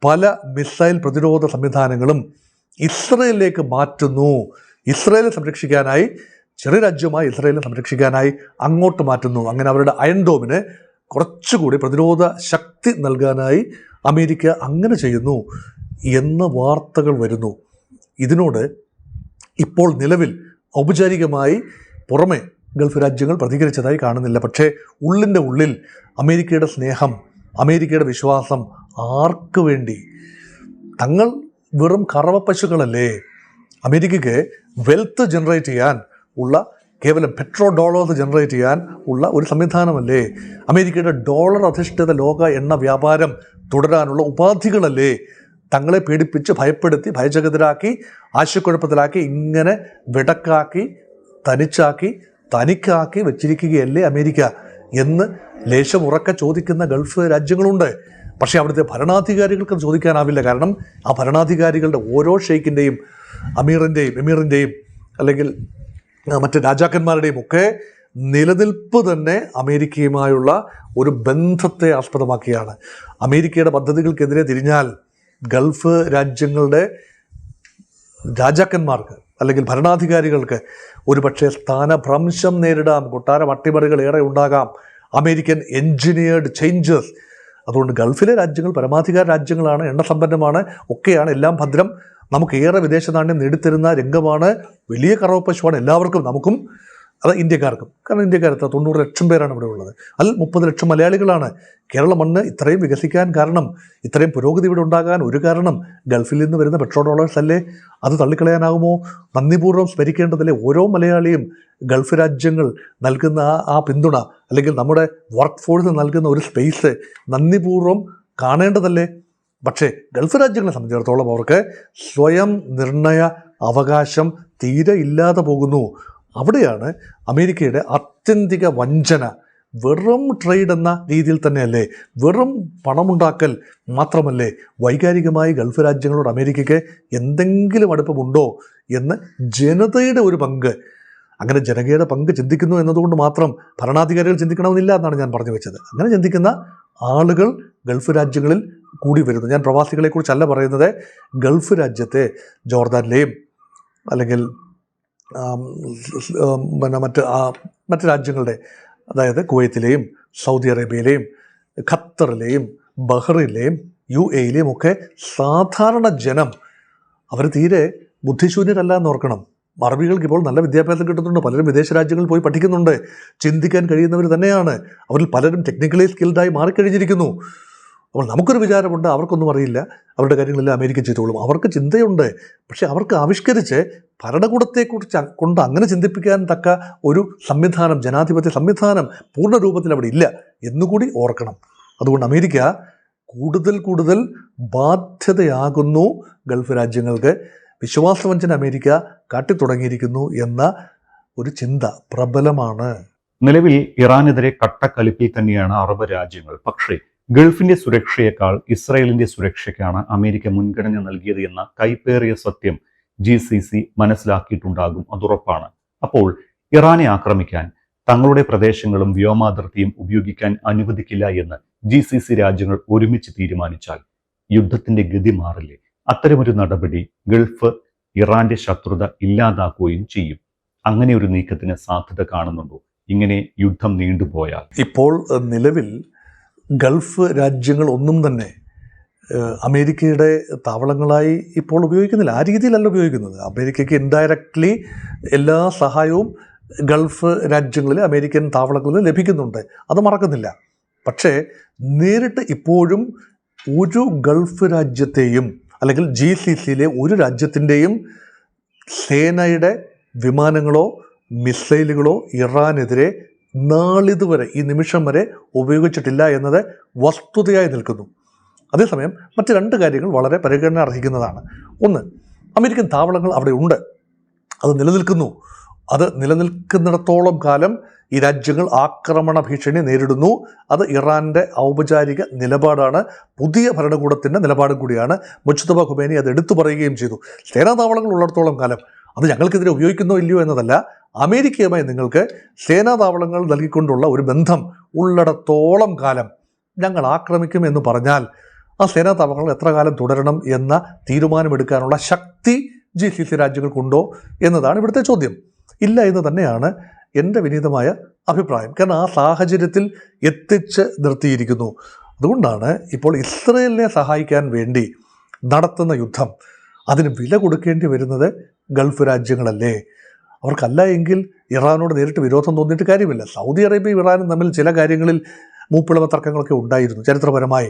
പല മിസൈൽ പ്രതിരോധ സംവിധാനങ്ങളും ഇസ്രയേലിലേക്ക് മാറ്റുന്നു. ഇസ്രയേലിനെ സംരക്ഷിക്കാനായി, ചെറിയ രാജ്യമായി ഇസ്രയേലിനെ സംരക്ഷിക്കാനായി അങ്ങോട്ട് മാറ്റുന്നു. അങ്ങനെ അവരുടെ അയൺ ഡോമിന് കുറച്ചുകൂടി പ്രതിരോധ ശക്തി നൽകാനായി അമേരിക്ക അങ്ങനെ ചെയ്യുന്നു എന്ന വാർത്തകൾ വരുന്നു. ഇതിനോട് ഇപ്പോൾ നിലവിൽ ഔപചാരികമായി പുറമെ ഗൾഫ് രാജ്യങ്ങൾ പ്രതികരിച്ചതായി കാണുന്നില്ല. പക്ഷേ ഉള്ളിൻ്റെ ഉള്ളിൽ അമേരിക്കയുടെ സ്നേഹം, അമേരിക്കയുടെ വിശ്വാസം ആർക്ക് വേണ്ടി? തങ്ങൾ വെറും കറവപ്പശുക്കളല്ലേ? അമേരിക്കയ്ക്ക് വെൽത്ത് ജനറേറ്റ് ചെയ്യാൻ ഉള്ള, കേവലം പെട്രോ ഡോളേഴ്സ് ജനറേറ്റ് ചെയ്യാൻ ഉള്ള ഒരു സംവിധാനമല്ലേ? അമേരിക്കയുടെ ഡോളർ അധിഷ്ഠിത ലോക എണ്ണ വ്യാപാരം തുടരാനുള്ള ഉപാധികളല്ലേ തങ്ങളെ പേടിപ്പിച്ച് ഭയപ്പെടുത്തി ഭയചകിതരാക്കി ആശയക്കുഴപ്പത്തിലാക്കി ഇങ്ങനെ വിടക്കാക്കി തനിക്കാക്കി വെച്ചിരിക്കുകയല്ലേ അമേരിക്ക എന്ന് ലേശമുറക്കെ ചോദിക്കുന്ന ഗൾഫ് രാജ്യങ്ങളുണ്ട്. പക്ഷേ അവിടുത്തെ ഭരണാധികാരികൾക്ക് ചോദിക്കാനാവില്ല. കാരണം ആ ഭരണാധികാരികളുടെ ഓരോ ഷെയ്ഖിൻ്റെയും എമീറിൻ്റെയും അല്ലെങ്കിൽ മറ്റ് രാജാക്കന്മാരുടെയും ഒക്കെ നിലനിൽപ്പ് തന്നെ അമേരിക്കയുമായുള്ള ഒരു ബന്ധത്തെ ആസ്പദമാക്കിയാണ്. അമേരിക്കയുടെ പദ്ധതികൾക്കെതിരെ തിരിഞ്ഞാൽ ഗൾഫ് രാജ്യങ്ങളുടെ രാജാക്കന്മാർക്ക് അല്ലെങ്കിൽ ഭരണാധികാരികൾക്ക് ഒരുപക്ഷെ സ്ഥാനഭ്രംശം നേരിടാം. കൊട്ടാരം അട്ടിമറികൾ ഏറെ ഉണ്ടാകാം. American engineered changes. അതുകൊണ്ട് ഗൾഫിലെ രാജ്യങ്ങൾ പരമാധികാര രാജ്യങ്ങളാണ്, എണ്ണസമ്പന്നമാണ്, ഒക്കെയാണ്, എല്ലാം ഭദ്രം. നമുക്ക് ഏറെ വിദേശ നാണ്യം നേടിത്തരുന്ന രംഗമാണ്. വലിയ കറവപ്പശുവാണ് എല്ലാവർക്കും, നമുക്കും അത് ഇന്ത്യക്കാർക്കും. കാരണം ഇന്ത്യക്കാരത്ത് 90 ലക്ഷം പേരാണ് ഇവിടെ ഉള്ളത്. അതിൽ 30 ലക്ഷം മലയാളികളാണ്. കേരള മണ്ണ് ഇത്രയും വികസിക്കാൻ കാരണം, ഇത്രയും പുരോഗതി ഇവിടെ ഉണ്ടാകാൻ ഒരു കാരണം ഗൾഫിൽ നിന്ന് വരുന്ന പെട്രോൾ ഡോളേഴ്സ് അല്ലേ? അത് തള്ളിക്കളയാനാകുമോ? നന്ദിപൂർവ്വം സ്മരിക്കേണ്ടതല്ലേ ഓരോ മലയാളിയും? ഗൾഫ് രാജ്യങ്ങൾ നൽകുന്ന ആ പിന്തുണ, അല്ലെങ്കിൽ നമ്മുടെ വർക്ക് ഫോഴ്സ് നൽകുന്ന ഒരു സ്പേസ് നന്ദിപൂർവ്വം കാണേണ്ടതല്ലേ? പക്ഷേ ഗൾഫ് രാജ്യങ്ങളെ സംബന്ധിച്ചിടത്തോളം അവർക്ക് സ്വയം നിർണയ അവകാശം തീരെ ഇല്ലാതെ പോകുന്നു. അവിടെയാണ് അമേരിക്കയുടെ ആത്യന്തിക വഞ്ചന. വെറും ട്രേഡ് എന്ന രീതിയിൽ തന്നെയല്ലേ, വെറും പണമുണ്ടാക്കൽ മാത്രമല്ലേ? വൈകാരികമായി ഗൾഫ് രാജ്യങ്ങളോട് അമേരിക്കയ്ക്ക് എന്തെങ്കിലും അടുപ്പമുണ്ടോ എന്ന് ജനതയുടെ ഒരു പങ്ക്, അങ്ങനെ ജനതയുടെ പങ്ക് ചിന്തിക്കുന്നു എന്നതുകൊണ്ട് മാത്രം ഭരണാധികാരികൾ ചിന്തിക്കണമെന്നില്ല എന്നാണ് ഞാൻ പറഞ്ഞു വെച്ചത്. അങ്ങനെ ചിന്തിക്കുന്ന ആളുകൾ ഗൾഫ് രാജ്യങ്ങളിൽ കൂടി വരുന്നു. ഞാൻ പ്രവാസികളെക്കുറിച്ചല്ല പറയുന്നത്. ഗൾഫ് രാജ്യത്തെ ജോർദാനിലെയും അല്ലെങ്കിൽ മറ്റ് രാജ്യങ്ങളുടെ, അതായത് കുവൈത്തിലെയും സൗദി അറേബ്യയിലെയും ഖത്തറിലെയും ബഹ്റിനിലെയും UAE ഒക്കെ സാധാരണ ജനം അവർ തീരെ ബുദ്ധിശൂന്യരല്ല എന്ന് ഓർക്കണം. അറബികൾക്ക് ഇപ്പോൾ നല്ല വിദ്യാഭ്യാസം കിട്ടുന്നുണ്ട്. പലരും വിദേശ രാജ്യങ്ങളിൽ പോയി പഠിക്കുന്നുണ്ട്. ചിന്തിക്കാൻ കഴിയുന്നവർ തന്നെയാണ്. അവരിൽ പലരും ടെക്നിക്കലി സ്കിൽഡായി മാറിക്കഴിഞ്ഞിരിക്കുന്നു. അപ്പോൾ നമുക്കൊരു വിചാരമുണ്ട്, അവർക്കൊന്നും അറിയില്ല, അവരുടെ കാര്യങ്ങളെല്ലാം അമേരിക്ക ചെയ്തോളും. അവർക്ക് ചിന്തയുണ്ട്. പക്ഷേ അവർക്ക് ആവിഷ്കരിച്ച് ഭരണകൂടത്തെക്കുറിച്ച് കൊണ്ട് അങ്ങനെ ചിന്തിപ്പിക്കാൻ തക്ക ഒരു സംവിധാനം, ജനാധിപത്യ സംവിധാനം പൂർണ്ണ രൂപത്തിൽ അവിടെ ഇല്ല എന്നുകൂടി ഓർക്കണം. അതുകൊണ്ട് അമേരിക്ക കൂടുതൽ ബാധ്യതയാകുന്നു ഗൾഫ് രാജ്യങ്ങൾക്ക്. വിശ്വാസവഞ്ചന അമേരിക്ക കാട്ടിത്തുടങ്ങിയിരിക്കുന്നു എന്ന ഒരു ചിന്ത പ്രബലമാണ്.
നിലവിൽ ഇറാനെതിരെ കട്ടക്കലിപ്പിൽ തന്നെയാണ് അറബ് രാജ്യങ്ങൾ. പക്ഷേ ഗൾഫിന്റെ സുരക്ഷയേക്കാൾ ഇസ്രായേലിന്റെ സുരക്ഷയ്ക്കാണ് അമേരിക്ക മുൻഗണന നൽകിയത് എന്ന കൈപ്പേറിയ സത്യം GCC മനസ്സിലാക്കിയിട്ടുണ്ടാകും, അതുറപ്പാണ്. അപ്പോൾ ഇറാനെ ആക്രമിക്കാൻ തങ്ങളുടെ പ്രദേശങ്ങളും വ്യോമാതിർത്തിയും ഉപയോഗിക്കാൻ അനുവദിക്കില്ല എന്ന് GCC രാജ്യങ്ങൾ ഒരുമിച്ച് തീരുമാനിച്ചാൽ യുദ്ധത്തിന്റെ ഗതി മാറില്ലേ? അത്തരമൊരു നടപടി ഗൾഫ് ഇറാന്റെ ശത്രുത ഇല്ലാതാക്കുകയും ചെയ്യും. അങ്ങനെ ഒരു നീക്കത്തിന് സാധ്യത കാണുന്നുണ്ടോ ഇങ്ങനെ യുദ്ധം നീണ്ടുപോയാൽ?
ഇപ്പോൾ നിലവിൽ ഗൾഫ് രാജ്യങ്ങൾ ഒന്നും തന്നെ അമേരിക്കയുടെ താവളങ്ങളായി ഇപ്പോൾ ഉപയോഗിക്കുന്നില്ല. ആ രീതിയിലല്ല ഉപയോഗിക്കുന്നത്. അമേരിക്കയ്ക്ക് ഇൻഡയറക്റ്റ്ലി എല്ലാ സഹായവും ഗൾഫ് രാജ്യങ്ങളിൽ അമേരിക്കൻ താവളങ്ങളിൽ ലഭിക്കുന്നുണ്ട്, അത് മറക്കുന്നില്ല. പക്ഷേ നേരിട്ട് ഇപ്പോഴും ഒരു ഗൾഫ് രാജ്യത്തെയും അല്ലെങ്കിൽ GCCയിലെ ഒരു രാജ്യത്തിൻ്റെയും സേനയുടെ വിമാനങ്ങളോ മിസൈലുകളോ ഇറാനെതിരെ നാളിതുവരെ, ഈ നിമിഷം വരെ ഉപയോഗിച്ചിട്ടില്ല എന്നത് വസ്തുതയായി നിൽക്കുന്നു. അതേസമയം മറ്റ് രണ്ട് കാര്യങ്ങൾ വളരെ പരിഗണന അർഹിക്കുന്നതാണ്. ഒന്ന്, അമേരിക്കൻ താവളങ്ങൾ അവിടെ ഉണ്ട്, അത് നിലനിൽക്കുന്നു. അത് നിലനിൽക്കുന്നിടത്തോളം കാലം ഈ രാജ്യങ്ങൾ ആക്രമണ ഭീഷണി നേരിടുന്നു. അത് ഇറാൻ്റെ ഔപചാരിക നിലപാടാണ്, പുതിയ ഭരണകൂടത്തിൻ്റെ നിലപാടും കൂടിയാണ്. മുജ്തബ ഖുമൈനി അത് എടുത്തു പറയുകയും ചെയ്തു. സേനാ താവളങ്ങൾ ഉള്ളിടത്തോളം കാലം അത് ഞങ്ങൾക്കെതിരെ ഉപയോഗിക്കുന്നോ ഇല്ലയോ എന്നതല്ല, അമേരിക്കയുമായി നിങ്ങൾക്ക് സേനാ താവളങ്ങൾ നൽകിക്കൊണ്ടുള്ള ഒരു ബന്ധം ഉള്ളിടത്തോളം കാലം ഞങ്ങൾ ആക്രമിക്കും എന്ന് പറഞ്ഞാൽ ആ സേനാ താവളങ്ങൾ എത്ര കാലം തുടരണം എന്ന തീരുമാനമെടുക്കാനുള്ള ശക്തി GCC രാജ്യങ്ങൾക്കുണ്ടോ എന്നതാണ് ഇവിടുത്തെ ചോദ്യം. ഇല്ല എന്ന് തന്നെയാണ് എൻ്റെ വിനീതമായ അഭിപ്രായം. കാരണം ആ സാഹചര്യത്തിൽ എത്തിച്ച് നിർത്തിയിരിക്കുന്നു. അതുകൊണ്ടാണ് ഇപ്പോൾ ഇസ്രയേലിനെ സഹായിക്കാൻ വേണ്ടി നടത്തുന്ന യുദ്ധം അതിന് വില കൊടുക്കേണ്ടി വരുന്നത് ഗൾഫ് രാജ്യങ്ങളല്ലേ. അവർക്കല്ല എങ്കിൽ ഇറാനോട് നേരിട്ട് വിരോധം തോന്നിയിട്ട് കാര്യമില്ല. സൗദി അറേബ്യയും ഇറാനും തമ്മിൽ ചില കാര്യങ്ങളിൽ മൂപ്പിളവ തർക്കങ്ങളൊക്കെ ഉണ്ടായിരുന്നു ചരിത്രപരമായി.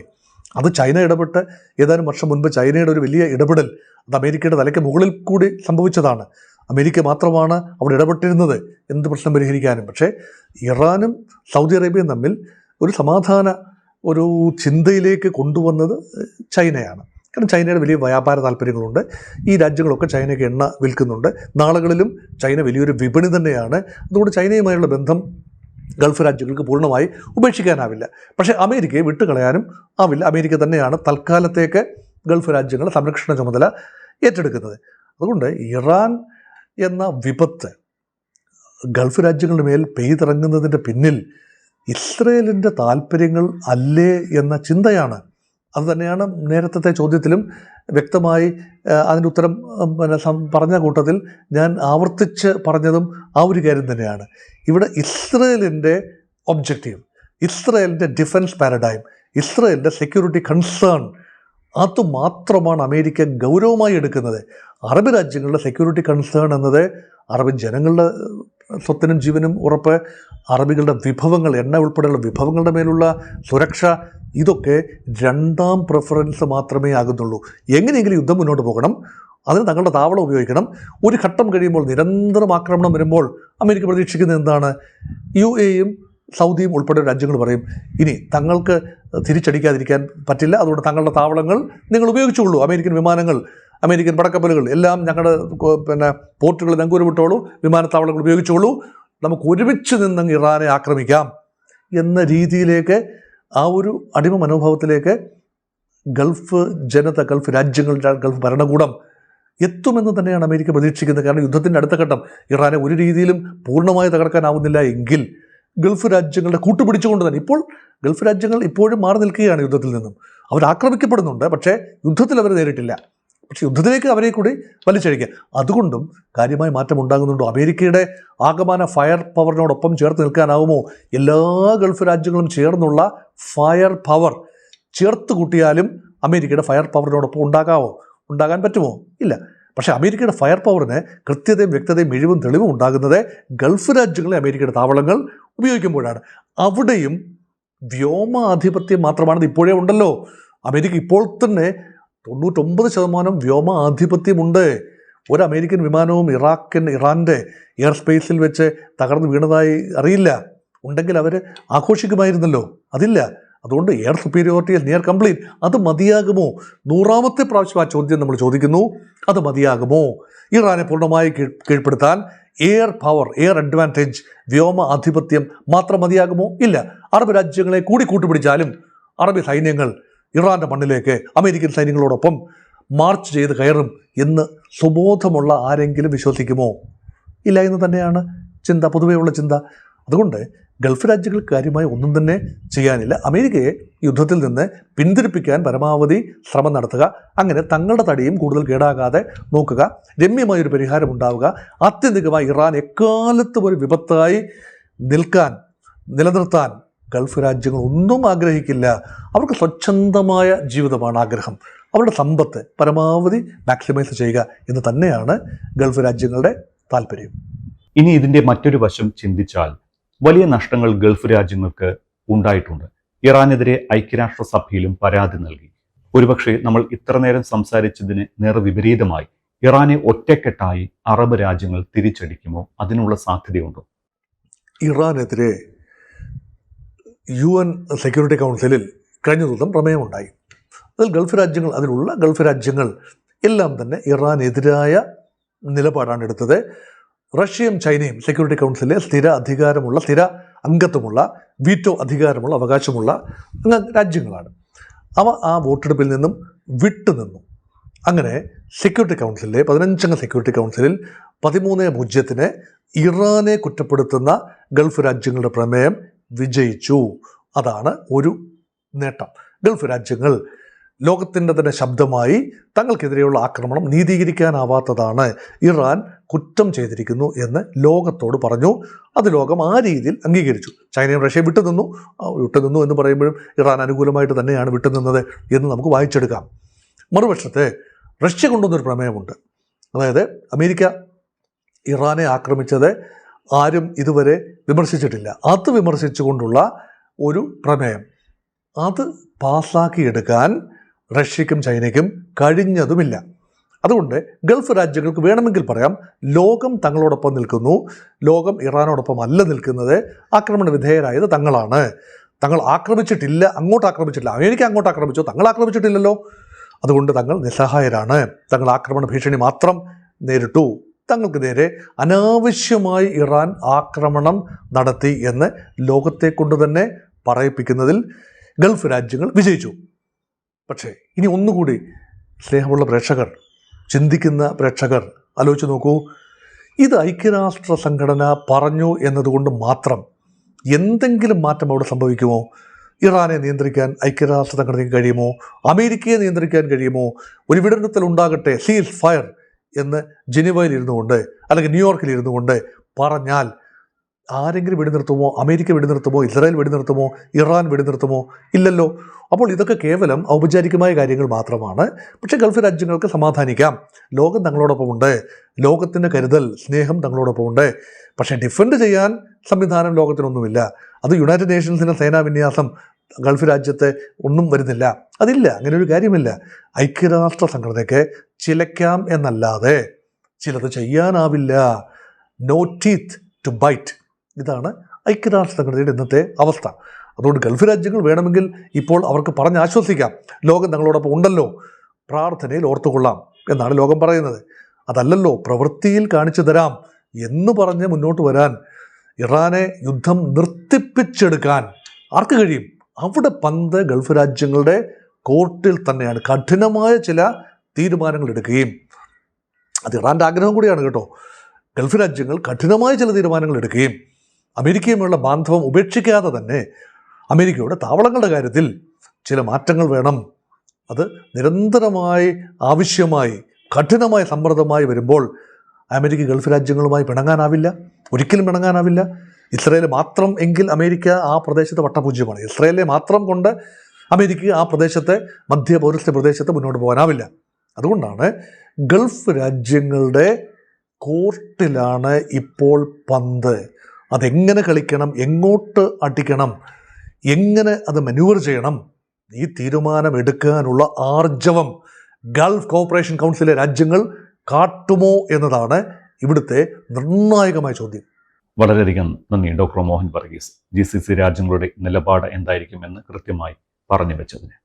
അത് ചൈന ഇടപെട്ട് ഏതാനും വർഷം മുൻപ് ചൈനയുടെ ഒരു വലിയ ഇടപെടൽ അത് അമേരിക്കയുടെ തലയ്ക്ക് മുകളിൽ കൂടി സംഭവിച്ചതാണ്. അമേരിക്ക മാത്രമാണ് അവിടെ ഇടപെട്ടിരുന്നത് എന്ത് പ്രശ്നം പരിഹരിക്കാനും. പക്ഷേ ഇറാനും സൗദി അറേബ്യയും തമ്മിൽ ഒരു സമാധാന ഒരു ചിന്തയിലേക്ക് കൊണ്ടുവന്നത് ചൈനയാണ്. കാരണം ചൈനയുടെ വലിയ വ്യാപാര താല്പര്യങ്ങളുണ്ട്. ഈ രാജ്യങ്ങളൊക്കെ ചൈനയ്ക്ക് എണ്ണ വിൽക്കുന്നുണ്ട്. നാളുകളിലും ചൈന വലിയൊരു വിപണി തന്നെയാണ്. അതുകൊണ്ട് ചൈനയുമായുള്ള ബന്ധം ഗൾഫ് രാജ്യങ്ങൾക്ക് പൂർണ്ണമായി ഉപേക്ഷിക്കാനാവില്ല. പക്ഷേ അമേരിക്കയെ വിട്ടുകളയാനും ആവില്ല. അമേരിക്ക തന്നെയാണ് തൽക്കാലത്തേക്ക് ഗൾഫ് രാജ്യങ്ങളുടെ സംരക്ഷണ ചുമതല ഏറ്റെടുക്കുന്നത്. അതുകൊണ്ട് ഇറാൻ എന്ന വിപത്ത് ഗൾഫ് രാജ്യങ്ങളുടെ മേൽ പെയ്തിറങ്ങുന്നതിൻ്റെ പിന്നിൽ ഇസ്രയേലിൻ്റെ താല്പര്യങ്ങൾ അല്ലേ എന്ന ചിന്തയാണ്. അതുതന്നെയാണ് നേരത്തെ ചോദ്യത്തിലും വ്യക്തമായി അതിൻ്റെ ഉത്തരം പറഞ്ഞ കൂട്ടത്തിൽ ഞാൻ ആവർത്തിച്ച് പറഞ്ഞതും ആ ഒരു കാര്യം തന്നെയാണ്. ഇവിടെ ഇസ്രയേലിൻ്റെ ഒബ്ജക്റ്റീവ്, ഇസ്രയേലിൻ്റെ ഡിഫൻസ് പാരഡൈം, ഇസ്രയേലിൻ്റെ സെക്യൂരിറ്റി കൺസേൺ അതുമാത്രമാണ് അമേരിക്ക ഗൗരവമായി എടുക്കുന്നത്. അറബ് രാജ്യങ്ങളുടെ സെക്യൂരിറ്റി കൺസേൺ എന്നത് അറബ് ജനങ്ങളുടെ സ്വത്തിനും ജീവനും ഉറപ്പ്, അറബികളുടെ വിഭവങ്ങൾ, എണ്ണ ഉൾപ്പെടെയുള്ള വിഭവങ്ങളുടെ മേലുള്ള സുരക്ഷ, ഇതൊക്കെ രണ്ടാം പ്രിഫറൻസ് മാത്രമേ ആകുന്നുള്ളൂ. എങ്ങനെയെങ്കിലും യുദ്ധം മുന്നോട്ട് പോകണം, അതിന് തങ്ങളുടെ താവളം ഉപയോഗിക്കണം. ഒരു ഘട്ടം കഴിയുമ്പോൾ നിരന്തരം ആക്രമണം വരുമ്പോൾ അമേരിക്ക പ്രതീക്ഷിക്കുന്നത് എന്താണ്? UAEയും സൗദിയും ഉൾപ്പെടെ രാജ്യങ്ങൾ പറയും, ഇനി തങ്ങൾക്ക് തിരിച്ചടിക്കാതിരിക്കാൻ പറ്റില്ല, അതുകൊണ്ട് തങ്ങളുടെ താവളങ്ങൾ നിങ്ങൾ ഉപയോഗിച്ചുകൊള്ളൂ. അമേരിക്കൻ വിമാനങ്ങൾ, അമേരിക്കൻ പടക്കപ്പലുകൾ എല്ലാം ഞങ്ങളുടെ പോർട്ടുകളിൽ നങ്കൂരം വിട്ടോളൂ, വിമാനത്താവളങ്ങൾ ഉപയോഗിച്ചോളൂ, നമുക്ക് ഒരുമിച്ച് നിന്ന് ഇറാനെ ആക്രമിക്കാം എന്ന രീതിയിലേക്ക്, ആ ഒരു അടിമ മനോഭാവത്തിലേക്ക് ഗൾഫ് ജനത, ഗൾഫ് രാജ്യങ്ങളുടെ ഗൾഫ് ഭരണകൂടം എത്തുമെന്ന് തന്നെയാണ് അമേരിക്ക പ്രതീക്ഷിക്കുന്നത്. കാരണം യുദ്ധത്തിൻ്റെ അടുത്ത ഘട്ടം ഇറാനെ ഒരു രീതിയിലും പൂർണ്ണമായി തകർക്കാനാവുന്നില്ല എങ്കിൽ ഗൾഫ് രാജ്യങ്ങളുടെ കൂട്ടുപിടിച്ചുകൊണ്ട് തന്നെ, ഇപ്പോൾ ഗൾഫ് രാജ്യങ്ങൾ ഇപ്പോഴും മാറി നിൽക്കുകയാണ് യുദ്ധത്തിൽ നിന്നും. അവർ ആക്രമിക്കപ്പെടുന്നുണ്ട്, പക്ഷേ യുദ്ധത്തിൽ അവർ നേരിട്ടില്ല. പക്ഷേ യുദ്ധത്തിലേക്ക് അവരെ കൂടി വലിച്ചഴിക്കുക. അതുകൊണ്ടും കാര്യമായ മാറ്റം ഉണ്ടാകുന്നുണ്ടോ? അമേരിക്കയുടെ ആകമാന ഫയർ പവറിനോടൊപ്പം ചേർത്ത് നിൽക്കാനാവുമോ? എല്ലാ ഗൾഫ് രാജ്യങ്ങളും ചേർന്നുള്ള ഫയർ പവർ ചേർത്ത് കൂട്ടിയാലും അമേരിക്കയുടെ ഫയർ പവറിനോടൊപ്പം ഉണ്ടാകാൻ പറ്റുമോ? ഇല്ല. പക്ഷേ അമേരിക്കയുടെ ഫയർ പവറിന് കൃത്യതയും വ്യക്തതയും മിഴിവും തെളിവും ഉണ്ടാകുന്നത് ഗൾഫ് രാജ്യങ്ങളെ അമേരിക്കയുടെ താവളങ്ങൾ ഉപയോഗിക്കുമ്പോഴാണ്. അവിടെയും വ്യോമാധിപത്യം മാത്രമാണത് ഇപ്പോഴേ ഉണ്ടല്ലോ. അമേരിക്ക ഇപ്പോൾ തന്നെ 99% വ്യോമ ആധിപത്യമുണ്ട്. ഒരു അമേരിക്കൻ വിമാനവും ഇറാൻ്റെ എയർ സ്പേസിൽ വെച്ച് തകർന്നു വീണതായി അറിയില്ല. ഉണ്ടെങ്കിൽ അവർ ആഘോഷിക്കുമായിരുന്നല്ലോ. അതില്ല. അതുകൊണ്ട് എയർ സുപ്പീരിയോറിറ്റി നിയർ കംപ്ലീറ്റ്. അത് മതിയാകുമോ? 100ാമത്തെ പ്രാവശ്യം ആ ചോദ്യം നമ്മൾ ചോദിക്കുന്നു. അത് മതിയാകുമോ? ഇറാനെ പൂർണ്ണമായി കീഴ്പ്പെടുത്താൻ എയർ പവർ, എയർ അഡ്വാൻറ്റേജ്, വ്യോമ ആധിപത്യം മാത്രം മതിയാകുമോ? ഇല്ല. അറബ് രാജ്യങ്ങളെ കൂടി കൂട്ടുപിടിച്ചാലും അറബി സൈന്യങ്ങൾ ഇറാൻ്റെ മണ്ണിലേക്ക് അമേരിക്കൻ സൈന്യങ്ങളോടൊപ്പം മാർച്ച് ചെയ്ത് കയറും എന്ന് സുബോധമുള്ള ആരെങ്കിലും വിശ്വസിക്കുമോ? ഇല്ല എന്ന് തന്നെയാണ് ചിന്ത, പൊതുവെയുള്ള ചിന്ത. അതുകൊണ്ട് ഗൾഫ് രാജ്യങ്ങൾക്ക് കാര്യമായി ഒന്നും തന്നെ ചെയ്യാനില്ല. അമേരിക്കയെ യുദ്ധത്തിൽ നിന്ന് പിന്തിരിപ്പിക്കാൻ പരമാവധി ശ്രമം നടത്തുക, അങ്ങനെ തങ്ങളുടെ തടിയും കൂടുതൽ കേടാകാതെ നോക്കുക, രമ്യമായൊരു പരിഹാരം ഉണ്ടാവുക. ആത്യന്തികമായി ഇറാൻ എക്കാലത്തും ഒരു വിപത്തായി നിലനിർത്താൻ ഗൾഫ് രാജ്യങ്ങൾ ഒന്നും ആഗ്രഹിക്കില്ല. അവർക്ക് സ്വച്ഛന്തമായ ജീവിതമാണ് ആഗ്രഹം. അവരുടെ സമ്പത്ത് പരമാവധി മാക്സിമൈസ് ചെയ്യുക എന്ന് തന്നെയാണ് ഗൾഫ് രാജ്യങ്ങളുടെ താല്പര്യം.
ഇനി ഇതിൻ്റെ മറ്റൊരു വശം ചിന്തിച്ചാൽ വലിയ നഷ്ടങ്ങൾ ഗൾഫ് രാജ്യങ്ങൾക്ക് ഉണ്ടായിട്ടുണ്ട്. ഇറാനെതിരെ ഐക്യരാഷ്ട്രസഭയിലും പരാതി നൽകി. ഒരുപക്ഷെ നമ്മൾ ഇത്ര നേരം സംസാരിച്ചതിന് നേർവിപരീതമായി ഇറാനെ ഒറ്റക്കെട്ടായി അറബ് രാജ്യങ്ങൾ തിരിച്ചടിക്കുമോ? അതിനുള്ള സാധ്യതയുണ്ടോ?
ഇറാനെതിരെ UN സെക്യൂരിറ്റി കൗൺസിലിൽ കഴിഞ്ഞ ദിവസം പ്രമേയമുണ്ടായി. അതിലുള്ള ഗൾഫ് രാജ്യങ്ങൾ എല്ലാം തന്നെ ഇറാനെതിരായ നിലപാടാണ് എടുത്തത്. റഷ്യയും ചൈനയും സെക്യൂരിറ്റി കൗൺസിലിലെ സ്ഥിര അംഗത്വമുള്ള വീറ്റോ അധികാരമുള്ള അവകാശമുള്ള രാജ്യങ്ങളാണ്. അവ ആ വോട്ടെടുപ്പിൽ നിന്നും വിട്ടുനിന്നു. അങ്ങനെ സെക്യൂരിറ്റി കൗൺസിലിലെ 15-അംഗ സെക്യൂരിറ്റി കൗൺസിലിൽ 13-0 ഇറാനെ കുറ്റപ്പെടുത്തുന്ന ഗൾഫ് രാജ്യങ്ങളുടെ പ്രമേയം വിജയിച്ചു. അതാണ് ഒരു നേട്ടം. ഗൾഫ് രാജ്യങ്ങൾ ലോകത്തിൻ്റെ തന്നെ ശബ്ദമായി തങ്ങൾക്കെതിരെയുള്ള ആക്രമണം നീതീകരിക്കാനാവാത്തതാണ്, ഇറാൻ കുറ്റം ചെയ്തിരിക്കുന്നു എന്ന് ലോകത്തോട് പറഞ്ഞു. അത് ലോകം ആ രീതിയിൽ അംഗീകരിച്ചു. ചൈനയും റഷ്യയും വിട്ടുനിന്നു എന്ന് പറയുമ്പോഴും ഇറാൻ അനുകൂലമായിട്ട് തന്നെയാണ് വിട്ടുനിന്നത് എന്ന് നമുക്ക് വായിച്ചെടുക്കാം. മറുപക്ഷത്ത് റഷ്യ കൊണ്ടുവന്നൊരു പ്രമേയമുണ്ട്. അതായത് അമേരിക്ക ഇറാനെ ആക്രമിച്ചത് ആരും ഇതുവരെ വിമർശിച്ചിട്ടില്ല. അത് വിമർശിച്ചുകൊണ്ടുള്ള ഒരു പ്രമേയം. അത് പാസ്സാക്കിയെടുക്കാൻ റഷ്യയ്ക്കും ചൈനയ്ക്കും കഴിഞ്ഞതുമില്ല. അതുകൊണ്ട് ഗൾഫ് രാജ്യങ്ങൾക്ക് വേണമെങ്കിൽ പറയാം, ലോകം തങ്ങളോടൊപ്പം നിൽക്കുന്നു, ലോകം ഇറാനോടൊപ്പം അല്ല നിൽക്കുന്നത്, ആക്രമണ വിധേയരായത് തങ്ങളാണ്, തങ്ങൾ ആക്രമിച്ചിട്ടില്ല, അമേരിക്ക അങ്ങോട്ട് ആക്രമിച്ചോ, തങ്ങൾ ആക്രമിച്ചിട്ടില്ലല്ലോ, അതുകൊണ്ട് തങ്ങൾ നിസ്സഹായരാണ്, തങ്ങൾ ആക്രമണ ഭീഷണി മാത്രം നേരിട്ടു, തങ്ങൾക്ക് നേരെ അനാവശ്യമായി ഇറാൻ ആക്രമണം നടത്തി എന്ന് ലോകത്തെ കൊണ്ട് തന്നെ പറയിപ്പിക്കുന്നതിൽ ഗൾഫ് രാജ്യങ്ങൾ വിജയിച്ചു. പക്ഷേ ഇനി ഒന്നുകൂടി സ്നേഹമുള്ള പ്രേക്ഷകർ, ചിന്തിക്കുന്ന പ്രേക്ഷകർ ആലോചിച്ച് നോക്കൂ. ഇത് ഐക്യരാഷ്ട്ര സംഘടന പറഞ്ഞു എന്നതുകൊണ്ട് മാത്രം എന്തെങ്കിലും മാറ്റം അവിടെ സംഭവിക്കുമോ? ഇറാനെ നിയന്ത്രിക്കാൻ ഐക്യരാഷ്ട്ര സംഘടനയ്ക്ക് കഴിയുമോ? അമേരിക്കയെ നിയന്ത്രിക്കാൻ കഴിയുമോ? ഒരു വിടർത്തൽ ഉണ്ടാകട്ടെ, സീസ് ഫയർ എന്ന് ജനീവയിൽ ഇരുന്നു കൊണ്ട് അല്ലെങ്കിൽ ന്യൂയോർക്കിൽ ഇരുന്നു കൊണ്ട് പറഞ്ഞാൽ ആരെങ്കിലും വെടിനിർത്തുമോ? അമേരിക്ക വെടിനിർത്തുമോ? ഇസ്രായേൽ വെടിനിർത്തുമോ? ഇറാൻ വെടിനിർത്തുമോ? ഇല്ലല്ലോ. അപ്പോൾ ഇതൊക്കെ കേവലം ഔപചാരികമായ കാര്യങ്ങൾ മാത്രമാണ്. പക്ഷേ ഗൾഫ് രാജ്യങ്ങൾക്ക് സമാധാനിക്കാം, ലോകം തങ്ങളോടൊപ്പമുണ്ട്, ലോകത്തിൻ്റെ കരുതൽ സ്നേഹം തങ്ങളോടൊപ്പമുണ്ട്. പക്ഷേ ഡിഫെൻഡ് ചെയ്യാൻ സംവിധാനം ലോകത്തിനൊന്നുമില്ല. അത് യുണൈറ്റഡ് നേഷൻസിൻ്റെ സേനാവിന്യാസം ഗൾഫ് രാജ്യത്തെ ഒന്നും വരുന്നില്ല, അതില്ല, അങ്ങനെ ഒരു കാര്യമില്ല. ഐക്യരാഷ്ട്ര സംഘടനയ്ക്ക് ചിലയ്ക്കാം എന്നല്ലാതെ ചിലത് ചെയ്യാനാവില്ല. No teeth to bite. ഇതാണ് ഐക്യരാഷ്ട്ര സംഘടനയുടെ ഇന്നത്തെ അവസ്ഥ. അതുകൊണ്ട് ഗൾഫ് രാജ്യങ്ങൾ വേണമെങ്കിൽ ഇപ്പോൾ അവർക്ക് പറഞ്ഞ് ആശ്വസിക്കാം, ലോകം തങ്ങളോടൊപ്പം ഉണ്ടല്ലോ, പ്രാർത്ഥനയിൽ ഓർത്തുകൊള്ളാം എന്നാണ് ലോകം പറയുന്നത്. അതല്ലല്ലോ, പ്രവൃത്തിയിൽ കാണിച്ചു തരാം എന്ന് പറഞ്ഞ് മുന്നോട്ട് വരാൻ, ഇറാനെ യുദ്ധം നിർത്തിപ്പിച്ചെടുക്കാൻ ആർക്ക് കഴിയും? അവിടെ പന്ത് ഗൾഫ് രാജ്യങ്ങളുടെ കോർട്ടിൽ തന്നെയാണ്. കഠിനമായ ചില തീരുമാനങ്ങൾ എടുക്കുകയും, അത് ഇറാൻ്റെ ആഗ്രഹം കൂടിയാണ് കേട്ടോ, ഗൾഫ് രാജ്യങ്ങൾ കഠിനമായ ചില തീരുമാനങ്ങൾ എടുക്കുകയും അമേരിക്കയുമായുള്ള ബാന്ധവം ഉപേക്ഷിക്കാതെ തന്നെ അമേരിക്കയുടെ താവളങ്ങളുടെ കാര്യത്തിൽ ചില മാറ്റങ്ങൾ വേണം, അത് നിരന്തരമായി ആവശ്യമായി കഠിനമായ സമ്മർദ്ദമായി വരുമ്പോൾ അമേരിക്ക ഗൾഫ് രാജ്യങ്ങളുമായി പിണങ്ങാനാവില്ല, ഒരിക്കലും പിണങ്ങാനാവില്ല. ഇസ്രായേൽ മാത്രം എങ്കിൽ അമേരിക്ക ആ പ്രദേശത്ത് വട്ടപൂജ്യമാണ്. ഇസ്രായേലിനെ മാത്രം കൊണ്ട് അമേരിക്ക ആ പ്രദേശത്തെ മധ്യപൗരസ്ത്യ പ്രദേശത്ത് മുന്നോട്ട് പോകാനാവില്ല. അതുകൊണ്ടാണ് ഗൾഫ് രാജ്യങ്ങളുടെ കോർട്ടിലാണ് ഇപ്പോൾ പന്ത്. അതെങ്ങനെ കളിക്കണം, എങ്ങോട്ട് അടിക്കണം, എങ്ങനെ അത് മനൂവർ ചെയ്യണം, ഈ തീരുമാനമെടുക്കാനുള്ള ആർജവം ഗൾഫ് കോർപ്പറേഷൻ കൗൺസിലെ രാജ്യങ്ങൾ കാട്ടുമോ എന്നതാണ് ഇവിടുത്തെ നിർണായകമായ ചോദ്യം.
വളരെയധികം നന്ദി ഡോക്ടർ മോഹൻ വർഗീസ്, GCC രാജ്യങ്ങളുടെ നിലപാട് എന്തായിരിക്കുമെന്ന് കൃത്യമായി പറഞ്ഞു വെച്ചതിന്.